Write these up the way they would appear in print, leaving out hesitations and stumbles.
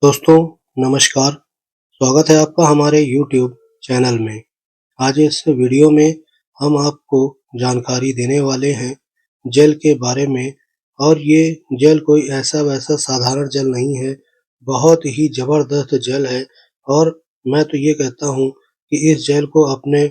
दोस्तों नमस्कार, स्वागत है आपका हमारे यूट्यूब चैनल में। आज इस वीडियो में हम आपको जानकारी देने वाले हैं जल के बारे में और ये जल कोई ऐसा-वैसा साधारण जल नहीं है, बहुत ही ज़बरदस्त जल है और मैं तो ये कहता हूँ कि इस जल को अपने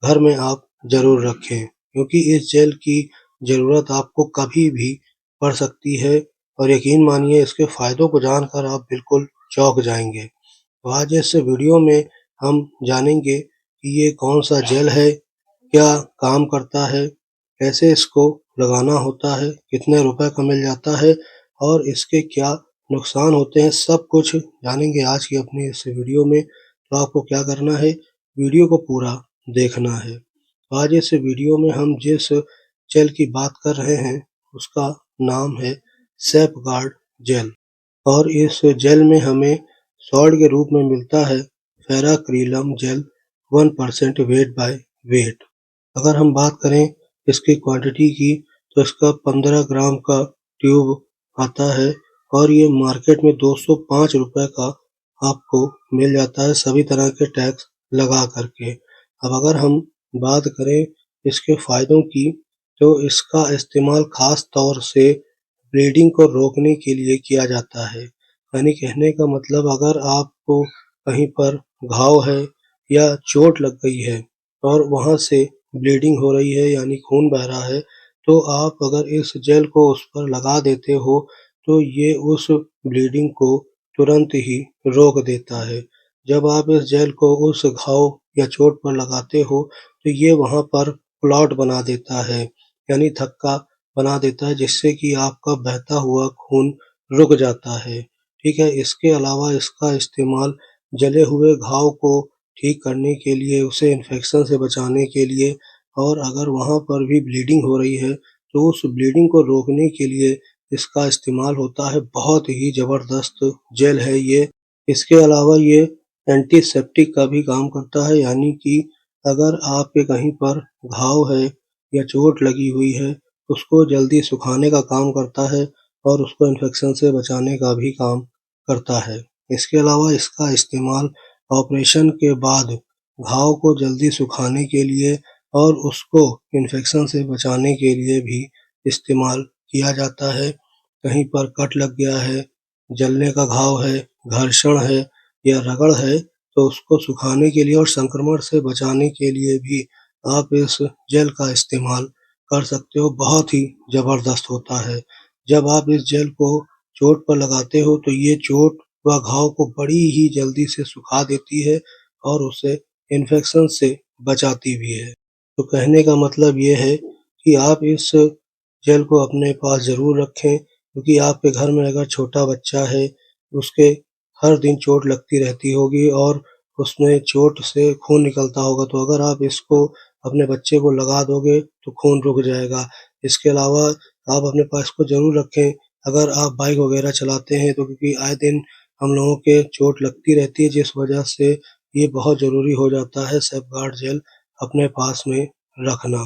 घर में आप ज़रूर रखें क्योंकि इस जल की ज़रूरत आपको कभी भी पड़ सकती है और यकीन मानिए इसके फ़ायदों को जानकर आप बिल्कुल चौंक जाएँगे। तो आज इस वीडियो में हम जानेंगे कि ये कौन-सा जेल है, क्या काम करता है, कैसे इसको लगाना होता है, कितने रुपए का मिल जाता है और इसके क्या नुकसान होते हैं, सब कुछ जानेंगे आज की अपनी इस वीडियो में। तो आपको क्या करना है, वीडियो को पूरा देखना है। तो आज इस वीडियो में हम जिस जेल की बात कर रहे हैं, उसका नाम है सेफगार्ड जेल। और इस जेल में हमें सॉल्ट के रूप में मिलता है फेराक्रिलम जेल 1% वेट बाय वेट। अगर हम बात करें इसकी क्वांटिटी की तो इसका 15 ग्राम का ट्यूब आता है और ये मार्केट में 205 रुपए का आपको मिल जाता है सभी तरह के टैक्स लगा करके। अब अगर हम बात करें इसके फ़ायदों की तो इसका इस्तेमाल ख़ास तौर से ब्लीडिंग को रोकने के लिए किया जाता है। यानी कहने का मतलब अगर आपको कहीं पर घाव है या चोट लग गई है और वहाँ से ब्लीडिंग हो रही है यानी खून बह रहा है, तो आप अगर इस जेल को उस पर लगा देते हो, तो ये उस ब्लीडिंग को तुरंत ही रोक देता है। जब आप इस जेल को उस घाव या चोट पर लगाते हो, तो ये वहाँ पर क्लॉट बना देता है, यानी थक्का बना देता है जिससे कि आपका बहता हुआ खून रुक जाता है। ठीक है? इसके अलावा इसका इस्तेमाल जले हुए घाव को ठीक करने के लिए, उसे इन्फेक्शन से बचाने के लिए और अगर वहाँ पर भी ब्लीडिंग हो रही है, तो उस ब्लीडिंग को रोकने के लिए इसका इस्तेमाल होता है। बहुत ही ज़बरदस्त जेल है ये। इसके अलावा ये एंटीसेप्टिक का भी काम करता है, यानी कि अगर आपके कहीं पर घाव है या चोट लगी हुई है, उसको जल्दी सुखाने का काम करता है और उसको इन्फेक्शन से बचाने का भी काम करता है। इसके अलावा इसका इस्तेमाल ऑपरेशन के बाद घाव को जल्दी सुखाने के लिए और उसको इन्फेक्शन से बचाने के लिए भी इस्तेमाल किया जाता है। कहीं पर कट लग गया है, जलने का घाव है, घर्षण है या रगड़ है, तो उसको सुखाने के लिए और संक्रमण से बचाने के लिए भी आप इस जेल का इस्तेमाल कर सकते हो। बहुत ही ज़बरदस्त होता है। जब आप इस जेल को चोट पर लगाते हो तो ये चोट व घाव को बड़ी ही जल्दी से सुखा देती है और उसे इन्फेक्शन से बचाती भी है। तो कहने का मतलब ये है कि आप इस जेल को अपने पास ज़रूर रखें क्योंकि आपके घर में अगर छोटा बच्चा है, उसके हर दिन चोट लगती रहती होगी और उसमें चोट से खून निकलता होगा, तो अगर आप इसको अपने बच्चे को लगा दोगे तो खून रुक जाएगा। इसके अलावा आप अपने पास इसको ज़रूर रखें अगर आप बाइक वगैरह चलाते हैं तो क्योंकि आए दिन हम लोगों के चोट लगती रहती है जिस वजह से ये बहुत ज़रूरी हो जाता है सेफगार्ड जेल अपने पास में रखना।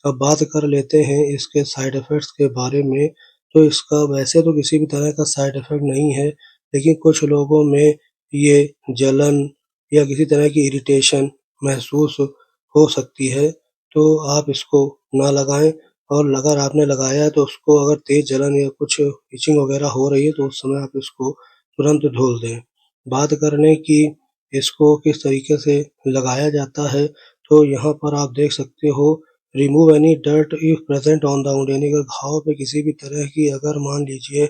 अब बात कर लेते हैं इसके साइड इफ़ेक्ट्स के बारे में, तो इसका वैसे तो किसी भी तरह का साइड इफ़ेक्ट नहीं है, लेकिन कुछ लोगों में ये जलन या किसी तरह की इरिटेशन महसूस हो सकती है, तो आप इसको ना लगाएँ और अगर आपने लगाया है तो उसको अगर तेज़ जलन या कुछ इचिंग वगैरह हो रही है तो उस समय आप इसको तुरंत धुल दें। बात कर लें कि इसको किस तरीके से लगाया जाता है, तो यहाँ पर आप देख सकते हो remove any dirt if present on the wound, यानी अगर घाव पे किसी भी तरह की अगर मान लीजिए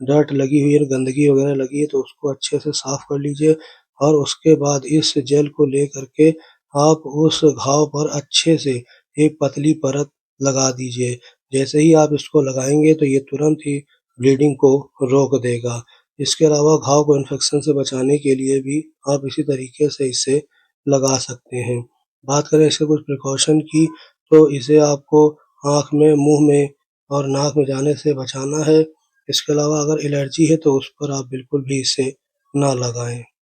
डर्ट लगी हुई है, गंदगी वगैरह लगी है तो उसको अच्छे से साफ कर लीजिए और उसके बाद इस जेल को लेकर के आप उस घाव पर अच्छे से एक पतली परत लगा दीजिए। जैसे ही आप इसको लगाएँगे तो ये तुरंत ही ब्लीडिंग को रोक देगा। इसके अलावा घाव को इन्फेक्शन से बचाने के लिए भी आप इसी तरीके से इसे लगा सकते हैं। बात करें इसके कुछ प्रिकॉशन की तो इसे आपको आँख में, मुँह में और नाक में जाने से बचाना है। इसके अलावा अगर एलर्जी है तो उस पर आप बिल्कुल भी इसे ना लगाएँ।